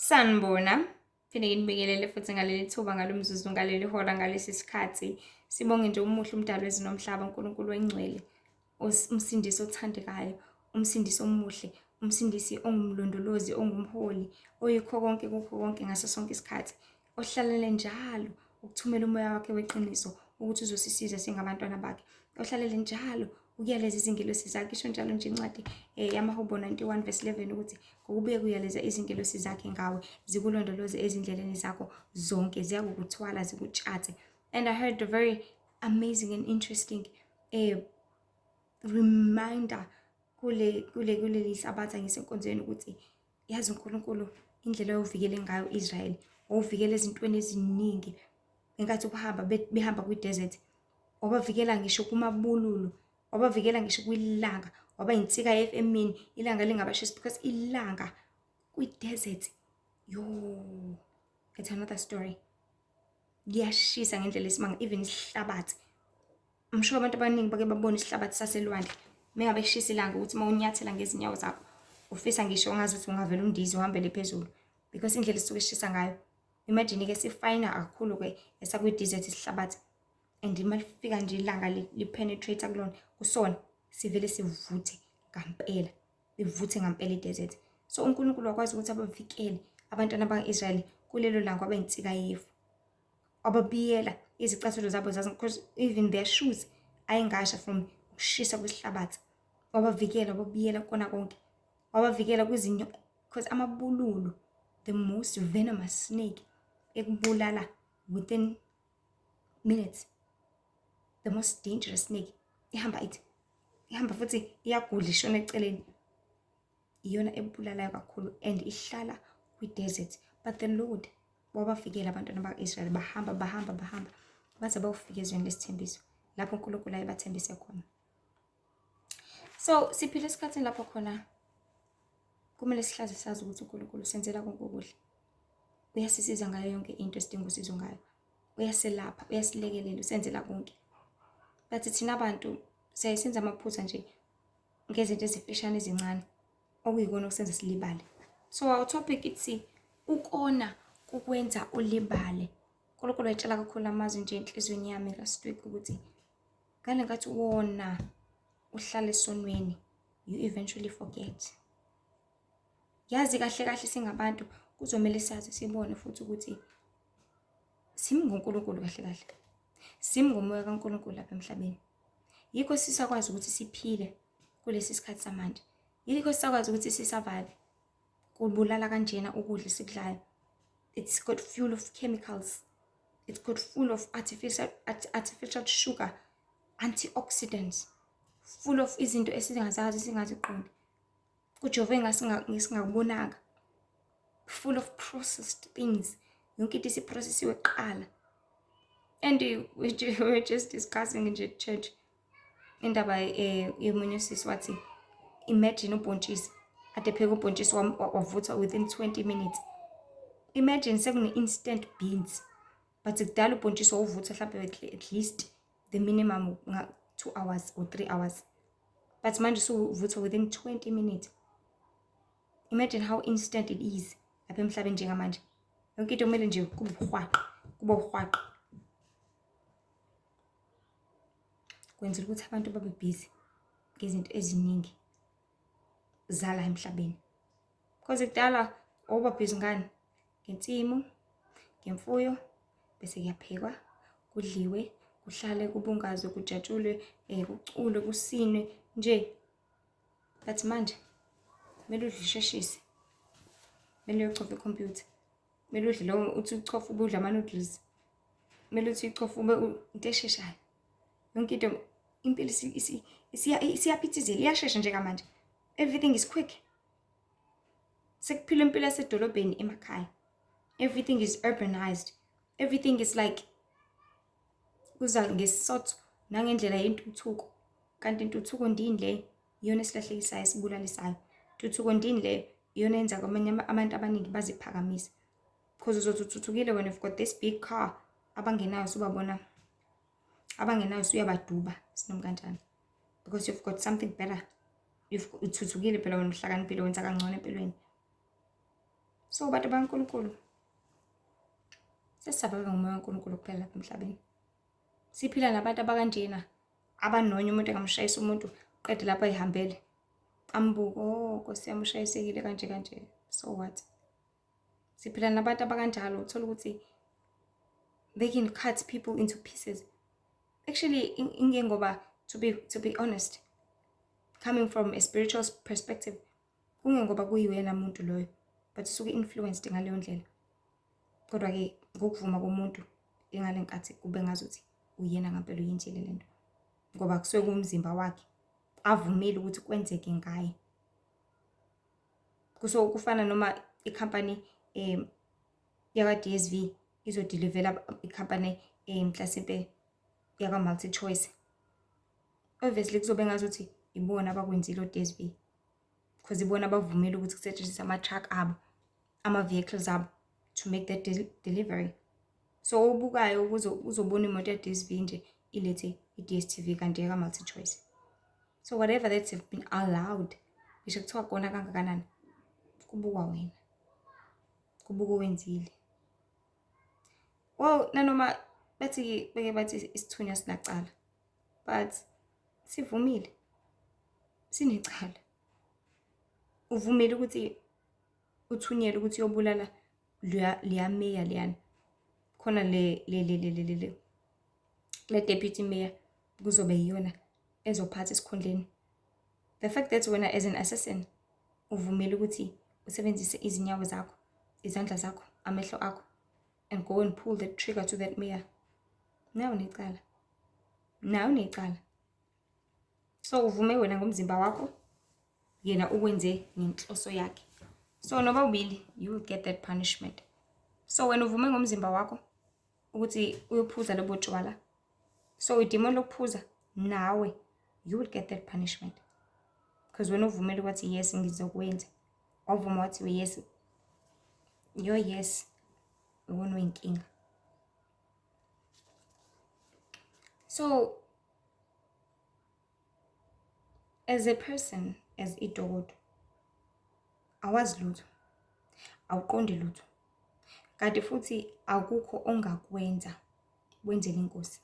Sanibona, phinde nginibekelele futhi ngaleli thuba ngalo mzuzu ngaleli hola ngalesi sikhathi. Sibonge nje umuhle umdali wezinomhlaba uNkulunkulu oyingcwele, umsindisi othandekayo, umsindisi omuhle, umsindisi ongumlondolozi, ongumholi, oyikho konke kukho konke ngaso sonke isikhathi, ohlalele njalo ukuthumela umoya wakhe weqiniso ukuthi uzosisiza singabantwana bakhe. Ohlalele njalo ukuyaleza izingelosi zakhe, isho njalo nje incwadi yamaHubo 91:11 ukuthi ngokubuye kuyaleza izingelosi zakhe ngawe, zikulondoloze ezindleleni zakho zonke, ziyakukuthwala zikutshathe. And I heard a very amazing and interesting reminder kuleli sabatha ngisenkonzweni ukuthi yazi uNkulunkulu indlela ovikele ngayo Israel, wawuvikela ezintweni eziningi enkathi behamba kwi-desert, wabavikela ngisho kumabululu, wabavikela ngisho kwilanga, waba yinsika emini ilanga lingabashisi because ilanga kwi-desert, yo, it's another story. Liyashisa ngendlela esimanga, even isihlabathi. I'm sure abantu abaningi bake babona isihlabathi saselwandle. Mengabe kushisa ilanga ukuthi uma unyathela ngezinyawo zakho, ufisa ngisho ungazi ukuthi ungavela undize uhambele phezulu because indlela esuke ishisa ngayo. Imagine-ke sifayina kakhulu-ke esakwi-desert isihlabathi. And uma lifika nje ilanga li-penetrate kulona kusona sivele sivuthe ngampela. Livuthe ngampela i-desert. So uNkulunkulu wakwazi ukuthi abavikele abantwana baka-Israyeli kulelo langa kwaba yinsika yefu. Wababiyela izicathulo zabo because even their shoes ayingasha from ukushisa kwesihlabathi. Wabavikela, wababiyela kona konke. Wabavikela kwizinyo because amabululu, the most venomous snake, ekubulala within minutes. The most dangerous snake. Ihamba futhi iyagudla ishona eceleni. Iyona ebulalayo kakhulu and ihlala kwi-desert. But the Lord wabavikela abantwana baka-Israyeli bahamba baze bayofika ezweni lesithembiso lapho uNkulunkulu ayebathembise khona. So siphila esikhathini lapho khona kumele sihlaze sazi ukuthi uNkulunkulu senzela konke okuhle. Uyasisiza ngayo yonke into esidinga usizo ngayo. Uyaselapha, uyasilekelela, usenzela konke. But thina abantu siyayenza amaphutha nje ngezinto ezifishane ezincane okuyikona okusenza silibale. So our topic ithi ukona kukwenza ulibale. uNkulunkulu wayitshela kakhulu amazwi nje enhlizweni yami last week ukuthi ngale ngathi wona uhlala esonweni, you eventually forget. Yazi kahle kahle singabantu kuzomela sazi sibone futhi ukuthi simi ngoNkulunkulu kahle kahle. Simi ngomoya kaNkulunkulu lapha emhlabeni. Yikho sisakwazi ukuthi siphile kulesi sikhathi samanje. Yikho sisakwazi ukuthi sisurvive. Kubulala kanjena ukudla esikudlayo. It's got full of chemicals. It's got full of artificial sugar, antioxidants, full of izinto esingazazi singaziqondi. Kujove ngasingakubonanga. Full of processed things. Yonke into isiprocessiwe kuqala. And we were just discussing in the church indaba yomunye usisi wathi imagine ubhontshisi ade pheka ubhontshisi wavutha within 20 minutes. Imagine sekune-instant beans but kudala ubhontshisi wawuvutha mhlawumbe at least the minimum 2 hours or 3 hours, but manje usuvutha within 20 minutes. Imagine how instant it is lapha emhlabeni njengamanje. Yonke into kumele nje kube uhwaqo. Kwenzela ukuthi abantu babe busy ngezinto eziningi zala emhlabeni. Because kudala wawuba busy ngani? Ngensimu, ngemfuyo, bese kuyaphekwa, kudliwe, kuhlale kubungazwe, kujatshulwe, kuculwe, kusinwe nje. But manje kumele udle usheshise. Kumele uyochofa ikhompyutha. Kumele udle lo uthi uchofa ubudla ama-noodles. Kumele uthi uchofa ube into esheshayo. Yonke into impilo isiyaphithizela, iyashesha njengamanje. Everything is quick. Sekuphila impilo yasedolobheni emakhaya. Everything is urbanized. Everything is like kuza ngesizotho nangendlela yentuthuko. Kanti intuthuko ndini le iyona esilahlekisayo esibulalisayo. Intuthuko ndini le iyona yenza kwamanye abantu abaningi baziphakamisa. Because uzothi uthuthukile when you've got this big car, abangenayo subabona, abangenayo uyabaduba sinoma kanjani. Because you've got something better. Uthuthukile phela wena uhlakaniphile wenza kangcono empilweni. So bantu bakaNkulunkulu, sesisabelwe ngumoya kaNkulunkulu kuphela lapha emhlabeni. Siphila nabantu abakanjena abanonya umuntu engamshayisa umuntu qede lapha ayihambele. Ambuko, oh Nkosi yami ushayisekile kanje kanje. So what? Siphila nabantu abakanjalo uthola ukuthi they can cut people into pieces. Actually, ngoba to be honest, coming from a spiritual perspective, ngoba kuyiyena umuntu loyo, but usuke influenced ngaleyo ndlela. Kodwa ke ngokuvuma komuntu engale nkathi kube ngazuthi uyena ngempela uyintshile lento. Ngoba kusuke kumzimba wakhe avumile ukuthi kwenzeke ngaye. Kusuke kufana noma ikhampani yaka DSV izodilivela ikhampani mhlasimpe yaka MultiChoice. Obviously kuzobe ngazuthi ibona abakwenzile oDSV. Because ibona abavumile ukuthi kusetshenziswe ama-truck abo, ama-vehicles abo to make that delivery. So obukayo uzobona imoto ya-DSV nje ilethe i-DSTV kanti yaka MultiChoice. So whatever that have been allowed, ngisho kuthiwa kona kangakanani, kubukwa wena. Kubuka wenzile. Well, nanoma bathi isithunywa sinacala, but sivumile. Sinecala. Uvumile ukuthi uthunyelwe ukuthi uyobulala liya mayor liyana. Khona le deputy mayor kuzobe yiyona ezophatha esikhundleni. The fact that wena as an assassin uvumile ukuthi usebenzise izinyawo zakho, izandla zakho, amehlo akho, and go and pull the trigger to that mayor. Now unecala. So uvume wena ngomzimba wakho, yena ukwenze ngenhloso yakhe. So noba ubili, you will get that punishment. So wena uvume ngomzimba wakho ukuthi uyophuza lobo tshwala. So idemon lokuphuza nawe, you will get that punishment. Because wena uvumile ukuthi yes ngizokwenza. Wavuma wathi yes. Your yes uwona wenkinga. So as a person, as idokodo, awazi lutho, awuqondi lutho, kanti futhi akukho ongakwenza wenzele inkosi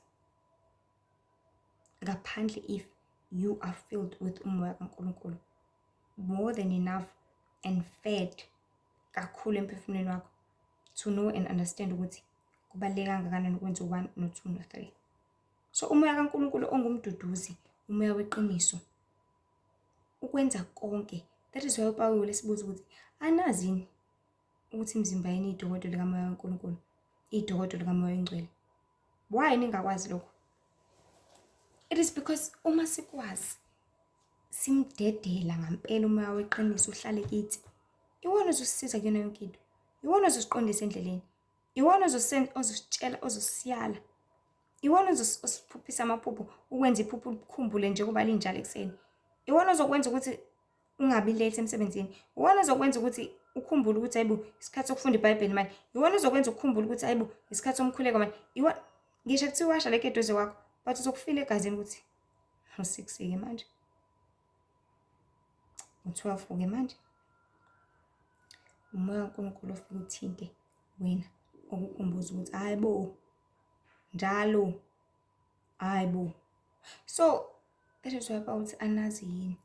ngaphandle if you are filled with umoya kaNkulunkulu, more than enough and fed kakhulu emphefumulweni wakho to know and understand ukuthi kubaluleke kangakanani ukwenza 1 no 2 no 3. So umoya kaNkulunkulu ongumduduzi, umoya weqiniso, ukwenza konke. That is why uPawulu lesibuza ukuthi anazini ukuthi imizimba yeni idokodo likamoya kaNkulunkulu, idokodo likamoya oyingcwele. Why ningakwazi lokho? It is because uma sikwazi simdedela ngempela umoya weqiniso uhlale kithi, iwona ozosisiza kuyona yonke into, iwona ozosiqondisa endleleni, iwona ozositshela, ozosiyala, iwona ozosiphuphisa amaphupho, ukwenza iphupho ukukhumbule nje kuba linjalo ekseni. Iwona ozokwenza ukuthi ungabi late emsebenzini, iwona ozokwenza ukuthi ukhumbule ukuthi hayibo isikhathi sokufunda iBhayibheli manje, iwona ozokwenza ukukhumbula ukuthi hayibo isikhathi somkhuleko manje. Ngisho kuthiwa washa leke eduze wakho, but uzokufila egazini ukuthi u6 manje, u12 manje. Umoya kaNkulunkulu ofika uthinte wena ukukhumbuza ukuthi hayibo njalo, hayibo. So that is why Paul anazi yini,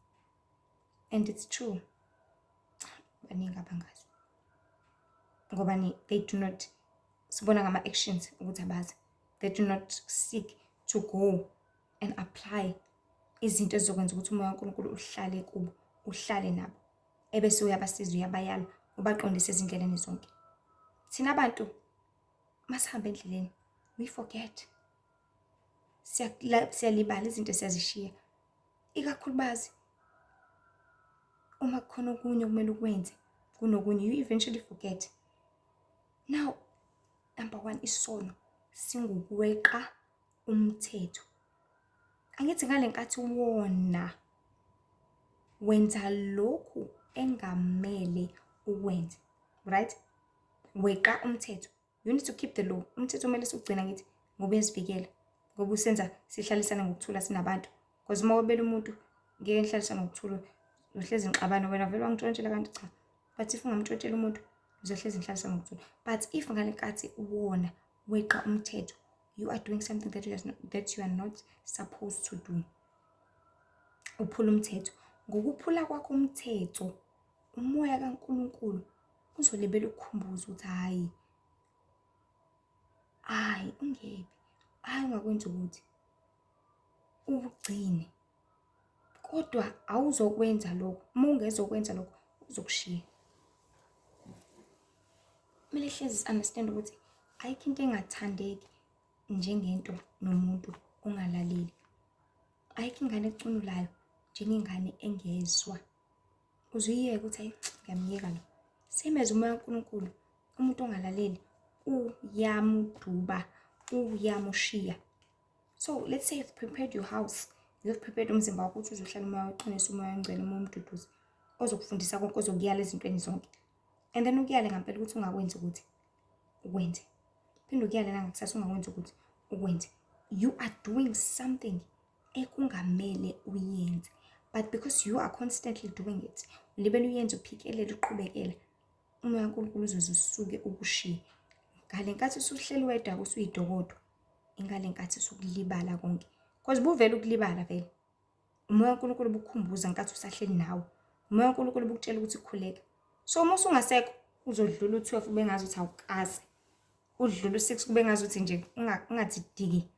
and it's true. Baningi abangazi ngoba they do not, sibona ngama actions ukuthi abazi. They do not seek to go and apply izinto ezizokwenza ukuthi umoya kaNkulunkulu uhlale kubo, uhlale nabo, ebese uyabasiza, uyabayala, ubaqondise ezindleleni zonke. Thina abantu masihamba endleleni we forget, siyalibala izinto siyazishiya, ikakhulukazi uma kukhona okunye kumele ukwenze kunokunye, you eventually forget. Now number 1, isono singukweqa umthetho. Angithi ngale nkathi wona wenza lokhu engamele ukwenze, right? Weqa umthetho. You need to keep the law. Umthetho kumele sigcina ngithi ngoba esivikela, ngoba usenza sihlalisana ngokuthula sinabantu. Because uma wabela umuntu ngeke nihlalisana ngokuthula, uhlezi ngixabana wena vele wangishontshela kanti cha. But if ungamtshontshela umuntu uzohlezi nihlalisa ngokuthula. But if ngale nkathi wona weqa umthetho, you are doing something that you are not supposed to do. Uphula umthetho. Ngokuphula kwakho umthetho, umoya kaNkulunkulu uzolibela ukukhumbuza ukuthi hayi ungephi, hayi ungakwenza ukuthi ugcine. Kodwa awuzokwenza lokho. Uma ungezokwenza lokho uzokushiya. Kumele hlezi understand ukuthi ayikho into engathandeki njengento nomuntu ongalaleli. Ayikho ingane ecunulayo njengengane engezwa. Uzuyiyeke ukuthi hayi ngiyamyeka lo. Same as umoya kaNkulunkulu, umuntu ongalaleli uyamuduba, uyamushiya. So let's say you've prepared your house, you've prepared umzimba wakho ukuthi uzohlala umoya weqiniso, umoya wengcwele, umoya omduduzi ozokufundisa konke, ozokuyala ezintweni zonke. And then ukuyale ngempela ukuthi ungakwenzi ukuthi ukwenze. Phinde ukuyale nangakusasa ungakwenzi ukuthi ukwenze. You are doing something ekungamele uyenze. But because you are constantly doing it, ulibele uyenze uphikelele uqhubekele, umoya kaNkulunkulu uzosuke ukushiye. Ngale nkathi usuhleli wedwa usuyidokodo, ingale nkathi usukulibala konke. Because buvela ukulibala vele. Umoya kaNkulunkulu ubukhumbuza nkathi usahleli nawe. Umoya kaNkulunkulu ubukutshela ukuthi ukhuleka. So uma usungasekho uzodlula u12 kube ngazi ukuthi awukaze. Udlula u6 kube ngazi ukuthi nje ungathi diki.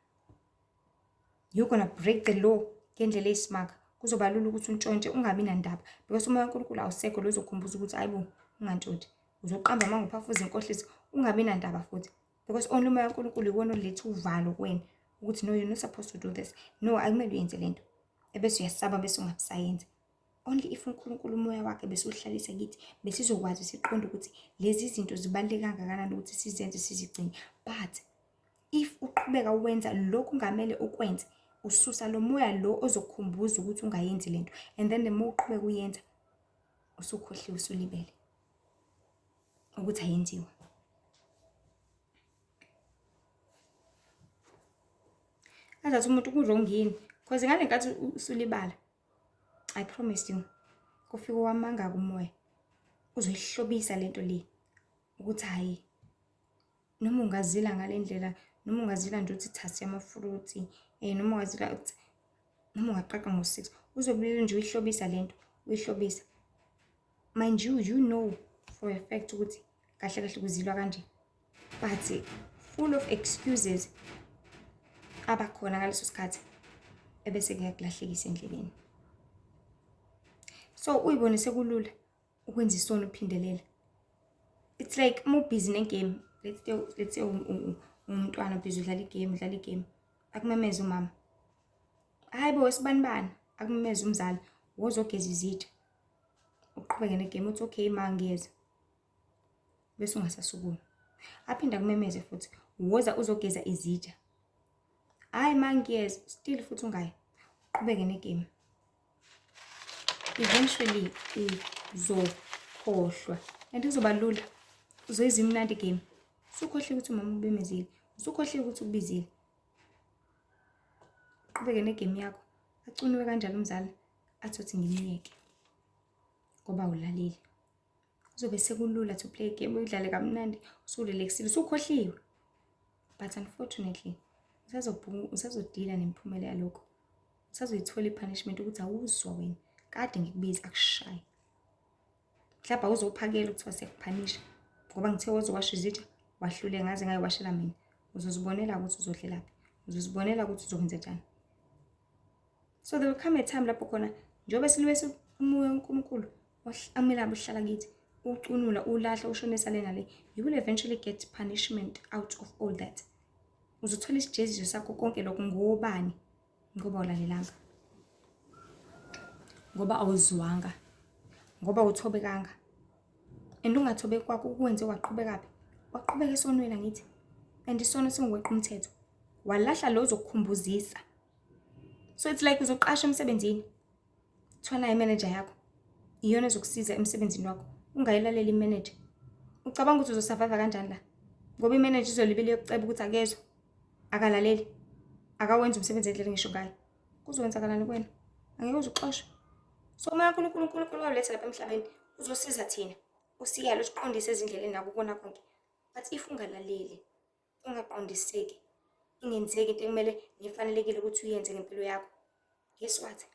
You're gonna break the law ngendlela eyisimanga. Kuzoba lula ukuthi untshontshe ungabi nandaba. Because umoya kaNkulunkulu awusekho lo uzokukhumbuza ukuthi hayibo ungantshontshe. Uzoqamba manje uphafuza inkohliso ungabi nandaba futhi. Because only umoya kaNkulunkulu iwona oletha uvalo kuwena ukuthi no, you're not supposed to do this. No, akumele uyenze lento. Ebese uyasaba bese ungasayenza. Only if uNkulunkulu umoya wakhe bese uhlalisa kithi bese izokwazi siqonde ukuthi lezi zinto zibaluleke kangakanani ukuthi sizenze sizigcine. But if uqhubeka uwenza lokhu ngamele ukwenze, ususa lo moya lo ozokukhumbuza ukuthi ungayenzi lento, and then the more uqhubeka uyenza usukhohliwe usulibele ukuthi ayenziwa. Azathi umuntu kurongini because ngale nkathi usulibala, I promise you, kufika wamanga kumoya uzoyihlobisa lento le ukuthi hayi noma ungazila ngalendlela, noma ungazila nje uthi thasi ama-fruit, noma ungazila uthi noma ungaqaqa ngo6 uzobulele nje uyihlobisa lento, uyihlobisa. Mind you, you know for a fact ukuthi kahle kahle kuzilwa kanje, but full of excuses abakhona ngaleso sikhathi ebese kuyakulahlekisa endleleni. So uyibone sekulula ukwenza isono uphindelela. It's like uma busy negame, let's say umntwana busy udlala igame, akumemeza umama. Hayibo wesibanibani, akumemeza umzali, wozogeza izitsha. Uqhubeke negame uthi okay ma ngiyeza. Bese ungasasukumi. Aphinda kumemeze futhi, woza uzogeza izitsha. Hayi ma ngiyeza, still futhi ungayi. Uqhubeke negame. Eventually uzokhohlwa and kuzoba lula. Uzoyizwa imnandi game. Usukhohliwe ukuthi umama ubemezile, usukhohliwe ukuthi ubizile. Uqhubeke negame yakho. Acuniwe kanjalo umzali athothi ngimiyeke ngoba ulaleli. Kuzobe sekulula to play game, udlale kamnandi, usulelekisile, usukhohliwe. But unfortunately, usazodila nemiphumela yalokho. Usazoyithola ipunishment ukuthi awuzwa wena. Kade ngikubiza akushaye. Mhlawumbe awuzophakela ukuthiwa sekuphanisha ngoba ngithe wozowasha izitsha wahlule ngaze ngayowashela mina. Uzozibonela ukuthi uzodlelaphi, uzozibonela ukuthi uzokwenza njani. So there will come a time lapho khona njengoba silwese umoya kaNkulunkulu amela abuhlala kithi, ucunula, ulahla, ushonisa lena le, you will eventually get punishment out of all that. Uzothola isijeziso sakho konke lokho ngobani? Ngoba ulalelanga, ngoba awuzwanga, ngoba uthobekanga. And ungathobeki kwakho ukwenze waqhubekapi? Waqhubeka esonweni ngithi. And isono singweqa umthetho. Walahla lo ozokukhumbuzisa. So it's like uzoqasha emsebenzini. Thwana imanager yakho. Iyona ezokusiza emsebenzini wakho. Ungayilalela imanager. Ucabanga ukuthi uzosurvive kanjani la? Ngoba imanager izolibele yokuceba ukuthi akezwe. Akalaleli. Akawenza umsebenzi endlela ngisho ngayo. Kuzowenzakalani kuwena? Angeke uzuxoshwe. So uma uNkulunkulu waletha lapha emhlabeni uzosiza thina. usiyalo usiqondise ezindleleni nakubona konke. But if ungalaleli, ungaqondiseki, ingenzeki into ekumele nefanelekile ukuthi uyenze ngempilo yakho, guess what?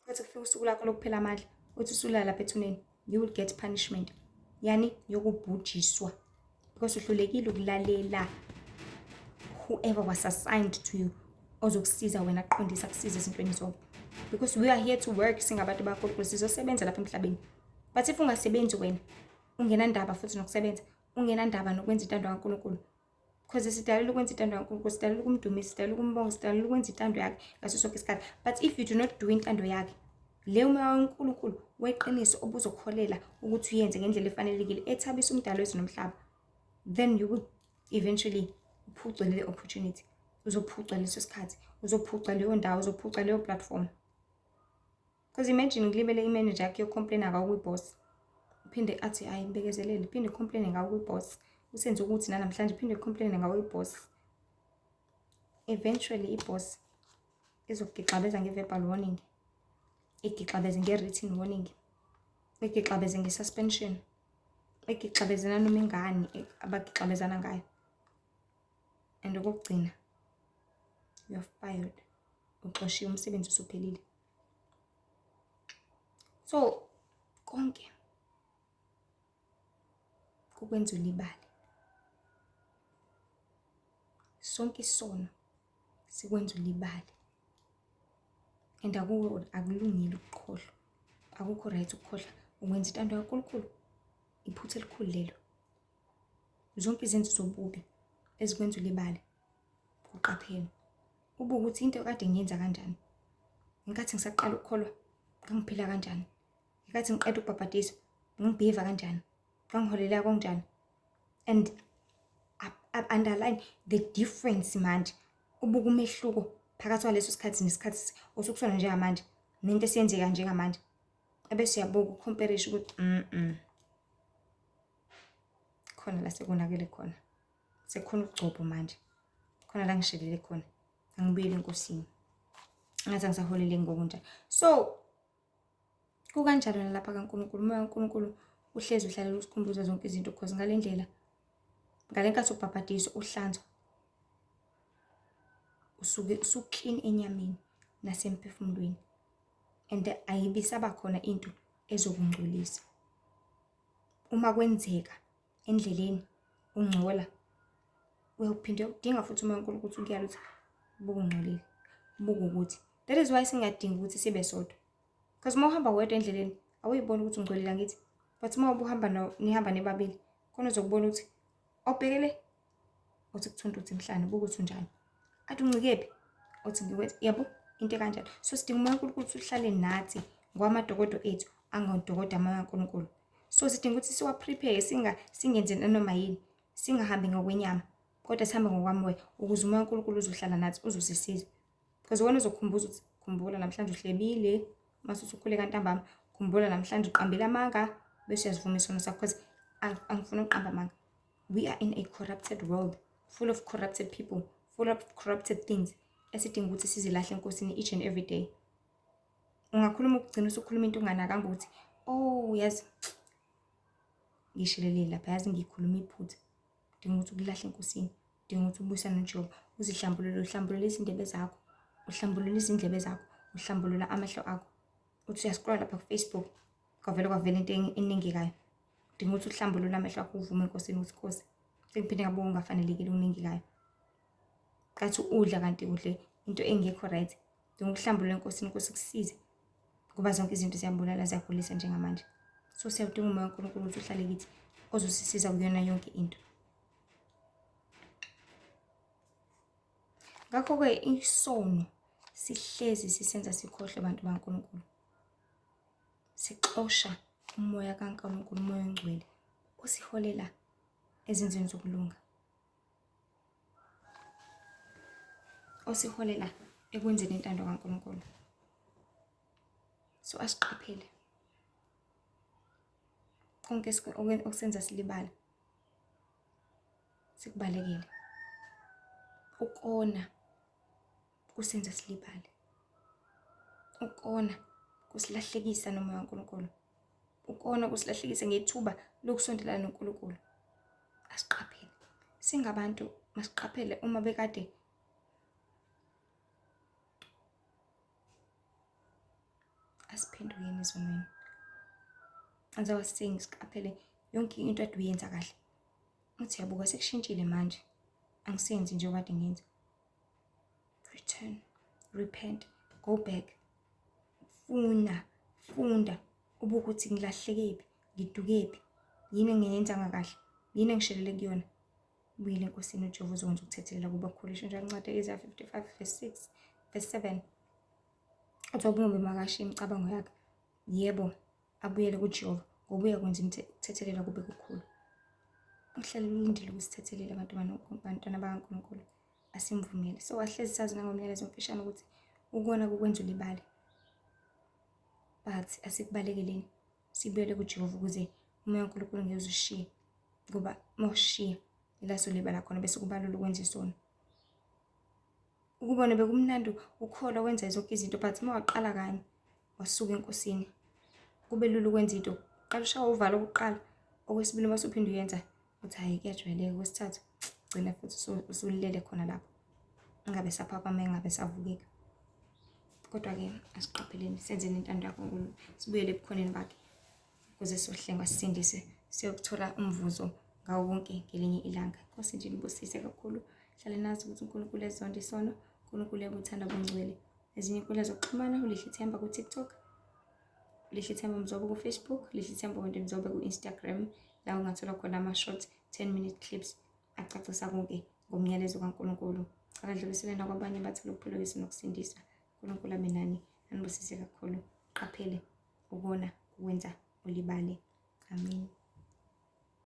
Kuthi kufika usuku lakho lokuphela amandla, uthi usulala lapha ethuneni, you will get punishment. Yani yokubhujiswa. Because uhlulekile ukulalela whoever was assigned to you ozokusiza wena aqondisa kusiza ezintweni zonke. Because we are here to work, singabantu bakaNkulunkulu sizosebenza lapha emhlabeni. But if ungasebenzi wena, ungenandaba futhi nokusebenza, ungenandaba nokwenza intando kaNkulunkulu. Because sidalelwe ukwenza intando kaNkulunkulu, sidalelwe ukumdumisa, sidalelwe ukumbonga, sidalelwe ukwenza intando yakhe ngaso sonke isikhathi. But if you do not do intando yakhe, leyo moya kaNkulunkulu weqiniso obuzokholela ukuthi uyenze ngendlela efanelekile ethabisa umdalo wethu nomhlaba, then you will eventually uphucwe le opportunity. Uzophucwa leso sikhathi, uzophucwa leyo ndawo, uzophucwa leyo platform. Because imagine ngilibele imanager yakhe yocomplain ngawo kwiboss. Uphinde athi hayi bekezelele, phinde complain ngawo kwiboss. Usenze ukuthi namhlanje phinde complain ngawo kwiboss. Eventually iboss izokugixabeza nge-verbal warning, igixabeze nge-written warning, igixabeze nge-suspension, igixabezana noma ingane abagixabezana ngayo. And okugcina, you are fired. Uxoshiwe, umsebenzi usuphelile. So konke kukwenza ulibale. Sonke isono sikwenza ulibale. And akulungile ukukhohlwa. Akukho right ukukhohlwa. Ukwenza intando kaNkulunkulu, iphutha elikhulu lelo. Zonke izenzo zobubi ezikwenza ulibale, uqaphele. Ube ukuthi into kade ngiyenza kanjani. Ngenkathi ngisaqala ukukholwa, ngangiphila kanjani. Ngenkathi ngiqeda ukubhabhadiswa, ngibehave kanjani. Ngangiholela kanjani. And underline the difference manje. Ubuka umehluko phakathi kwaleso sikhathi nesikhathi osukusona njengamanje, nento esiyenzeka njengamanje. Ebese uyabuka ucompareisha ukuthi khona la sekonakele khona. Sekukhona ukugcobha manje. Khona la ngishelele khona. Angibuyele enkosini. Ngathi angisaholele ngokunjani. So kukanjalo nalapha kaNkulunkulu, umoya kaNkulunkulu uhlezi uhlalela usikhumbuza zonke izinto because ngale ndlela, ngale nkathi ubhabhadiswa uhlanzwa, usuke usuclean enyameni nasemphefumulweni. And ayibisaba khona into ezokungcolisa. Uma kwenzeka endleleni ungcola, uyophinde udinga futhi umoya kaNkulunkulu ukuthi ukuyala uthi buka ungcolile, buka ukuthi. That is why singadingi ukuthi sibe sodwa. Because uma uhamba wedwa endleleni awuyiboni ukuthi ungcolile angithi. But uma ubuhamba nihamba nebabili, khona uzokubona ukuthi awubhekele uthi kuthunta uthi emhlane, buka ukuthi unjani. Athi uncikephi uthi ngikwenza, yabo into kanjalo. So sidinga umoya kaNkulunkulu ukuthi uhlale nathi ngoba amadokodo ethu angodokodo amoya kaNkulunkulu. So sidinga ukuthi siwa prepare, singenze nanoma yini, singahambi ngokwenyama, kodwa sihambe ngokwamoya ukuze umoya kaNkulunkulu uzohlala nathi uzosisiza. Because wena uzokukhumbuza ukuthi khumbula namhlanje uhlebile, mase usukhuleka ntambama, khumbula namhlanje uqambile amanga, bese uyazivuma isono sakho because angifuni ukuqamba amanga. We are in a corrupted world, full of corrupted people, full of corrupted things. Esidinga ukuthi sizilahle enkosini each and every day. Ungakhuluma ukugcina usukhuluma into unganakanga ukuthi yazi ngishilele lapha, yazi ngikhuluma iphutha. Udinga ukuthi ukulahle enkosini, udinga ukuthi ubusane noJehova, uhlambulule izindebe zakho, uhlambulule izindlebe zakho, uhlambulula amehlo akho. Uthi uyascroll lapha kuFacebook, kwavela into eningikayo. Udinga ukuthi uhlambulule amehlo akho, uvume enkosini ukuthi Nkosi, sengiphinde ngabuka ungafanelekile uningikayo. Kathi udla kanti udle into engekho right. Udinga ukuhlambulula enkosini, Nkosi kusize. Ngoba zonke izinto ziyabulala ziyagulisa njengamanje. So siyadinga umoya kaNkulunkulu ukuthi uhlale kithi ozosisiza kuyona yonke into. Ngakho-ke isono sihlezi sisenza sikhohle abantu bakaNkulunkulu. Sixosha umoya kaNkulunkulu, umoya ongcwele osiholela ezenzweni zokulunga, osiholela ekwenzeni intando kaNkulunkulu. So asiqaphele konke okusenza silibala, sikubalekele. Ukona kusenza silibale, ukona kusilahlekisa nomoya kaNkulunkulu, ukona kusilahlekisa ngethuba lokusondelana noNkulunkulu. Asiqaphele. Singabantu masiqaphele uma bekade asiphendukeni ezonweni. Ngizoba siqaphele yonke into ade uyenza kahle. Uthi yabuka sekushintshile manje. Angisenzi nje okade ngenza. Return, repent, go back. Funda ubuke ukuthi ngilahlekephi, ngidukephi, yini engiyenzanga kahle, yini engishelele kuyona. Ubuyele enkosini uJehova uzokwenza ukuthethelela kuba kukhulu. Isho njalo incwadi Isaiah 55 verse 6 verse 7. Uthi ubungobe makashiye imicabango yakhe. Yebo, abuyele kuJehova ngoba uyakwenza ukuthethelela kube kukhulu. Uhlelo lulindile ukusithethelela abantwana bakaNkulunkulu. Asimvumele. So ahlezi sazi nangomyalezo omfishane ukuthi ukona kukwenza ulibale. But asikubalekeleni. Sibuyele kuJehova ukuze umoya kaNkulunkulu ngeke uzushiye. Ngoba mawushiya ila solibala khona bese kubalula ukwenza isono. Ukubona bekumnandi ukholwa wenza zonke izinto but mawaqala kanye wasuka enkosini. Kube lula ukwenza into. Qala ushawa uvalo okokuqala. Okwesibili mase uphinde uyenza. Uthi hayi kuyajwayeleka. Okwesithathu gcina futhi usulilele khona lapho. Ingabe saphapama engabe savukeka. Kodwa-ke asiqapheleni senzeni intando yakho uNkulunkulu. Sibuyele ebukhoneni bakhe ukuze sohlengwa sisindise siyokuthola umvuzo ngawo wonke ngelinye ilanga. Inkosi nje nibusise kakhulu. Hlale nazi ukuthi uNkulunkulu ezonda isono, uNkulunkulu ekuthanda ubungcwele. Ezinye inkundla zokuxhumana uLihle Themba ku-TikTok, Lihle Themba Mzobo ku-Facebook, Lihle Themba Wende Mzobo ku-Instagram, la ungathola khona ama-short 10-minute clips acacisa konke ngomyalezo kaNkulunkulu. Cala dluliselena kwabanye bathole ukuphulukisa nokusindiswa. uNkulunkulu abe nani, anibusise kakhulu. Qaphele ukona ukwenza ulibale. Amen.